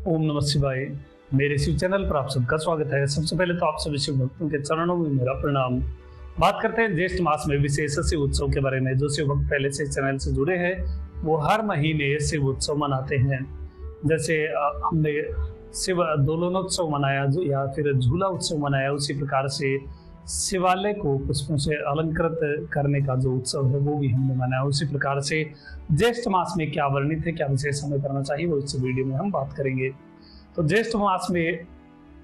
ओम नमः शिवाय। मेरे शिव चैनल पर आप सबका स्वागत है। सबसे पहले तो आप सभी शिव भक्तों के चरणों में मेरा प्रणाम। बात करते हैं ज्येष्ठ मास में विशेष शिव उत्सव के बारे में। जो शिव भक्त पहले से चैनल से जुड़े हैं वो हर महीने शिव उत्सव मनाते हैं। जैसे हमने शिव दोलनोत्सव मनाया या फिर झूला उत्सव मनाया, उसी प्रकार से शिवालय को पुष्पों से अलंकृत करने का जो उत्सव है वो भी हमने मनाया। उसी प्रकार से ज्येष्ठ मास में क्या वर्णित है, क्या विशेष हमें करना चाहिए, वो इस वीडियो में हम बात करेंगे। तो ज्येष्ठ मास में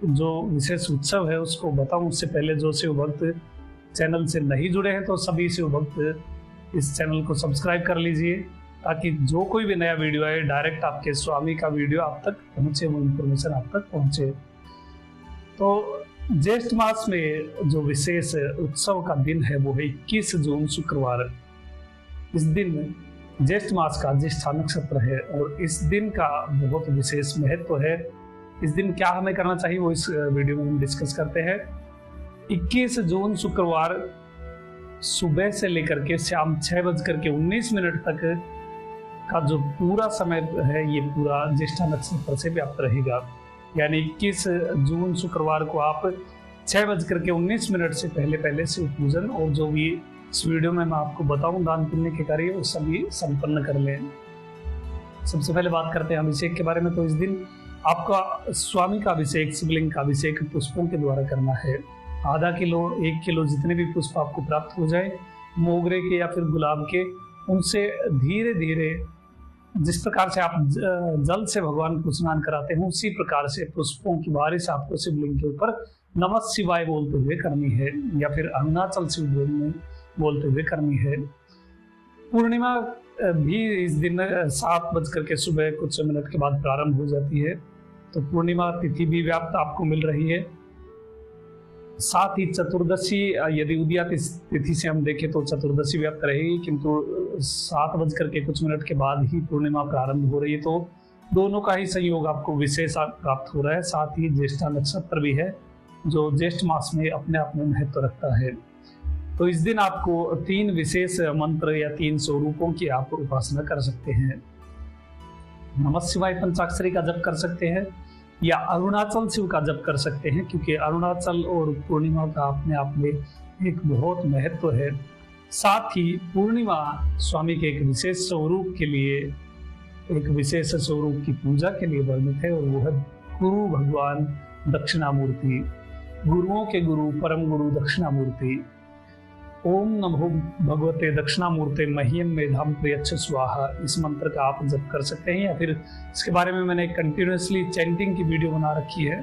जो विशेष उत्सव है उसको बताऊं उससे पहले जो शिव भक्त चैनल से नहीं जुड़े हैं तो सभी शिव भक्त इस चैनल को सब्सक्राइब कर लीजिए, ताकि जो कोई भी नया वीडियो आए डायरेक्ट आपके स्वामी का वीडियो आप तक पहुंचे, वो इन्फॉर्मेशन आप तक पहुंचे। तो ज्येष्ठ मास में जो विशेष उत्सव का दिन है वो है 21 जून शुक्रवार। इस दिन ज्येष्ठ मास का ज्येष्ठा नक्षत्र है और इस दिन का बहुत विशेष महत्व है। इस दिन क्या हमें करना चाहिए वो इस वीडियो में हम डिस्कस करते हैं। 21 जून शुक्रवार सुबह से लेकर के शाम 6:19 तक का जो पूरा समय है ये पूरा ज्येष्ठा नक्षत्र से व्याप्त रहेगा। यानी 21 जून शुक्रवार को आप 6:19 से पहले शिव पूजन और जो भी इस वीडियो में मैं आपको बताऊं दान पुण्य के कार्य वो सभी संपन्न कर लें। सबसे पहले बात करते हैं अभिषेक के बारे में। तो इस दिन आपका स्वामी का अभिषेक, शिवलिंग का अभिषेक पुष्पों के द्वारा करना है। आधा किलो 1 किलो जितने भी पुष्प आपको प्राप्त हो जाए, मोगरे के या फिर गुलाब के, उनसे धीरे धीरे जिस प्रकार से आप जल से भगवान को स्नान कराते हैं उसी प्रकार से पुष्पों की बारिश आपको शिवलिंग के ऊपर नमः शिवाय बोलते हुए करनी है या फिर अरुणाचल शिव बोलते हुए करनी है। पूर्णिमा भी इस दिन 7 सुबह कुछ मिनट के बाद प्रारंभ हो जाती है। तो पूर्णिमा तिथि भी व्याप्त आपको मिल रही है। साथ ही चतुर्दशी, यदि उदया तिथि से हम देखें तो चतुर्दशी व्याप्त रहेगी, किंतु 7 कुछ मिनट के बाद ही पूर्णिमा प्रारंभ हो रही है। तो दोनों का ही संयोग आपको विशेष प्राप्त हो रहा है। साथ ही ज्येष्ठा नक्षत्र भी है जो ज्येष्ठ मास में अपने आप में महत्व रखता है। तो इस दिन आपको 3 विशेष मंत्र या 3 स्वरूपों की आप उपासना कर सकते हैं। नमः शिवाय पंचाक्षरी का जप कर सकते हैं या अरुणाचल शिव का जप कर सकते हैं, क्योंकि अरुणाचल और पूर्णिमा का अपने आप में एक बहुत महत्व है। साथ ही पूर्णिमा स्वामी के एक विशेष स्वरूप के लिए, एक विशेष स्वरूप की पूजा के लिए वर्णित है और वो है गुरु भगवान दक्षिणामूर्ति, गुरुओं के गुरु परम गुरु दक्षिणामूर्ति। ओम नमो भगवते दक्षिणामूर्ते मह्यम मेधाम प्रियच्छ स्वाहा, इस मंत्र का आप जप कर सकते हैं। या फिर इसके बारे में मैंने कंटिन्यूसली चैंटिंग की वीडियो बना रखी है,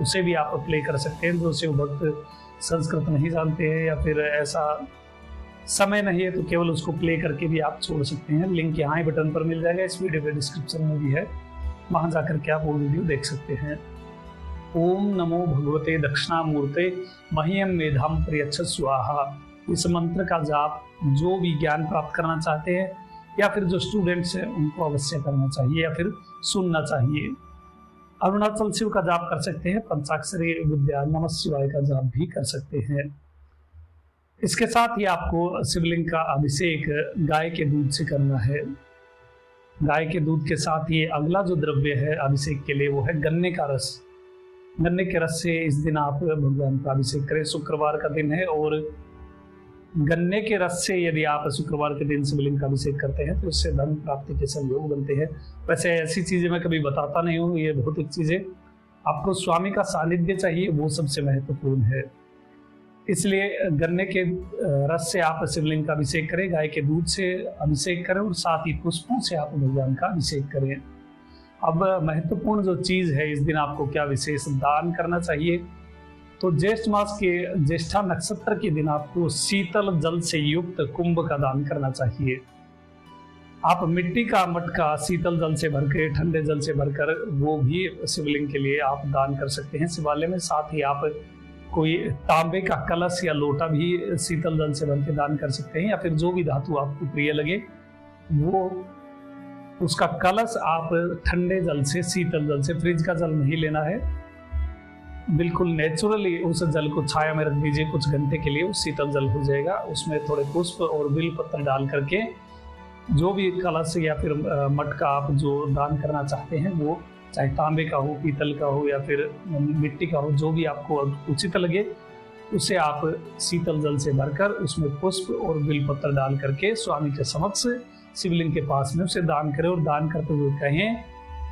उसे भी आप प्ले कर सकते हैं। जो शिव भक्त संस्कृत नहीं जानते हैं या फिर ऐसा समय नहीं है तो केवल उसको प्ले करके भी आप छोड़ सकते हैं। लिंक यहाँ ही बटन पर मिल जाएगा, इस वीडियो के डिस्क्रिप्शन में भी है, वहां जाकर के आप वो वीडियो देख सकते हैं। ओम नमो भगवते दक्षिणामूर्ते मह्यम मेधाम प्रियच्छ स्वाहा, इस मंत्र का जाप जो भी ज्ञान प्राप्त करना चाहते हैं या फिर जो स्टूडेंट्स हैं उनको अवश्य करना चाहिए या फिर सुनना चाहिए। अरुणाचल शिव का जाप कर सकते हैं, पंचाक्षरी विद्या नमः शिवाय का जाप भी कर सकते हैं। इसके साथ ही आपको शिवलिंग का अभिषेक गाय के दूध से करना है। गाय के दूध के साथ ही अगला जो द्रव्य है अभिषेक के लिए वो है गन्ने का रस। गन्ने के रस से इस दिन आप भगवान का अभिषेक करें। शुक्रवार का दिन है और गन्ने के रस से यदि आप शुक्रवार के दिन शिवलिंग का अभिषेक करते हैं तो उससे धन प्राप्ति के संयोग बनते हैं। वैसे ऐसी चीजें मैं कभी बताता नहीं हूँ, ये भौतिक चीजें, आपको स्वामी का सानिध्य चाहिए, वो सबसे महत्वपूर्ण है। इसलिए गन्ने के रस से आप शिवलिंग का अभिषेक करें, गाय के दूध से अभिषेक करें और साथ ही पुष्पों से आप भगवान का अभिषेक करें। अब महत्वपूर्ण जो चीज है, इस दिन आपको क्या विशेष दान करना चाहिए। तो ज्येष्ठ मास के ज्येष्ठा नक्षत्र के दिन आपको शीतल जल से युक्त कुंभ का दान करना चाहिए। आप मिट्टी का मटका शीतल जल से भरकर, ठंडे जल से भरकर वो भी शिवलिंग के लिए आप दान कर सकते हैं शिवालय में। साथ ही आप कोई तांबे का कलश या लोटा भी शीतल जल से भर के दान कर सकते हैं, या फिर जो भी धातु आपको प्रिय लगे वो उसका कलश आप ठंडे जल से, शीतल जल से, फ्रिज का जल नहीं लेना है, बिल्कुल नेचुरली उस जल को छाया में रख दीजिए कुछ घंटे के लिए, वो शीतल जल हो जाएगा। उसमें थोड़े पुष्प और बिल पत्र डाल करके जो भी कलश या फिर मटका आप जो दान करना चाहते हैं वो चाहे तांबे का हो, पीतल का हो या फिर मिट्टी का हो, जो भी आपको उचित लगे उसे आप शीतल जल से भरकर उसमें पुष्प और बेलपत्र डाल करके स्वामी के समक्ष शिवलिंग के पास में उसे दान करें और दान करते हुए कहें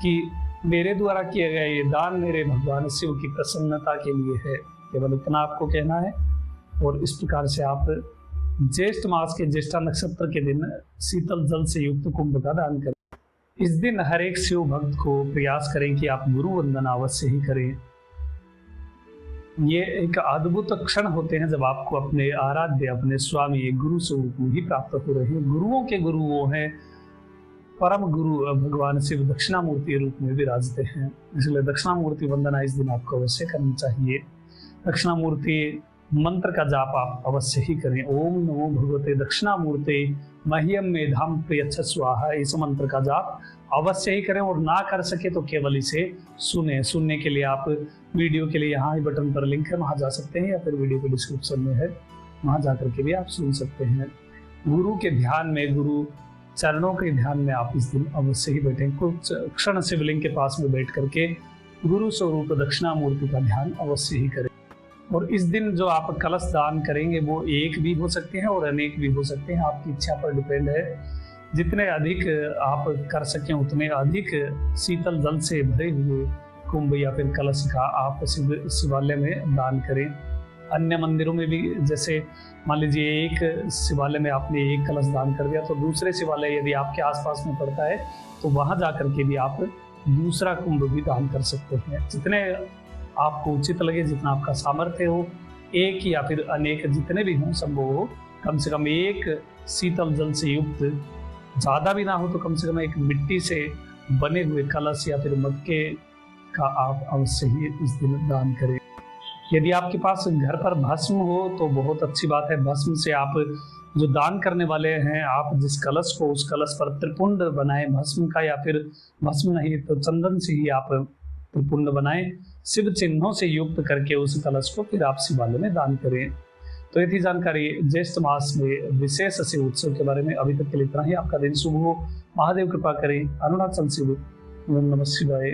कि मेरे द्वारा किया गया ये दान मेरे भगवान शिव की प्रसन्नता के लिए है। केवल इतना आपको कहना है। और इस प्रकार से आप ज्येष्ठ मास के ज्येष्ठा नक्षत्र के दिन शीतल जल से युक्त कुंभ का दान करें। इस दिन हर एक शिव भक्त को प्रयास करें कि आप गुरु वंदना अवश्य ही करें। ये एक अद्भुत क्षण होते हैं जब आपको अपने आराध्य, अपने स्वामी गुरु स्वरूप ही प्राप्त हो रहे हैं। गुरुओं के गुरु वो हैं, परम गुरु भगवान शिव दक्षिणामूर्ति रूप में विराजते हैं। इसलिए दक्षिणामूर्ति वंदना इस दिन आपको अवश्य करनी चाहिए। दक्षिणामूर्ति मंत्र का जाप आप अवश्य ही करें। ओम नमो भगवते दक्षिणामूर्ते मह्यम मेधाम प्रियच्छ स्वाहा, इस मंत्र का जाप अवश्य ही करें। और ना कर सके तो केवल इसे सुनने के लिए आप वीडियो के लिए यहाँ ही बटन पर लिंक है, वहां जा सकते हैं, या फिर वीडियो के डिस्क्रिप्शन में है, वहां जाकर के भी आप सुन सकते हैं। गुरु के ध्यान में, गुरु चरणों के ध्यान में आप इस दिन अवश्य ही बैठें। कुछ क्षण शिवलिंग के पास में बैठ करके गुरु स्वरूप दक्षिणामूर्ति का ध्यान अवश्य ही करें। और इस दिन जो आप कलश दान करेंगे वो एक भी हो सकते हैं और अनेक भी हो सकते हैं, आपकी इच्छा पर डिपेंड है। जितने अधिक आप कर सकें उतने अधिक शीतल जल से भरे हुए कुंभ या फिर कलश का आप शिवालय में दान करें। अन्य मंदिरों में भी, जैसे मान लीजिए एक शिवालय में आपने एक कलश दान कर दिया, तो दूसरे शिवालय यदि आपके आसपास में पड़ता है तो वहां जाकर के भी आप दूसरा कुंभ भी दान कर सकते हैं। जितने आपको उचित लगे, जितना आपका सामर्थ्य हो, एक या फिर अनेक जितने भी हों संभव हो, कम से कम एक शीतल जल से युक्त, ज़्यादा भी ना हो तो कम से कम एक मिट्टी से बने हुए कलश या फिर मटके का आप अवश्य ही इस दिन दान करें। यदि आपके पास घर पर भस्म हो तो बहुत अच्छी बात है। भस्म से आप जो दान करने वाले हैं, आप जिस कलश को, उस कलश पर त्रिपुंड बनाएं भस्म का, या फिर भस्म नहीं तो चंदन से ही आप त्रिपुंड बनाएं, शिव चिन्हों से युक्त करके उस कलश को फिर आप शिवालय में दान करें। तो ये थी जानकारी ज्येष्ठ मास में विशेष शिव उत्सव के बारे में। अभी तक के लिए इतना ही। आपका दिन शुभ हो, महादेव कृपा करें। अरुणाचल शिव। ओम नमः शिवाय।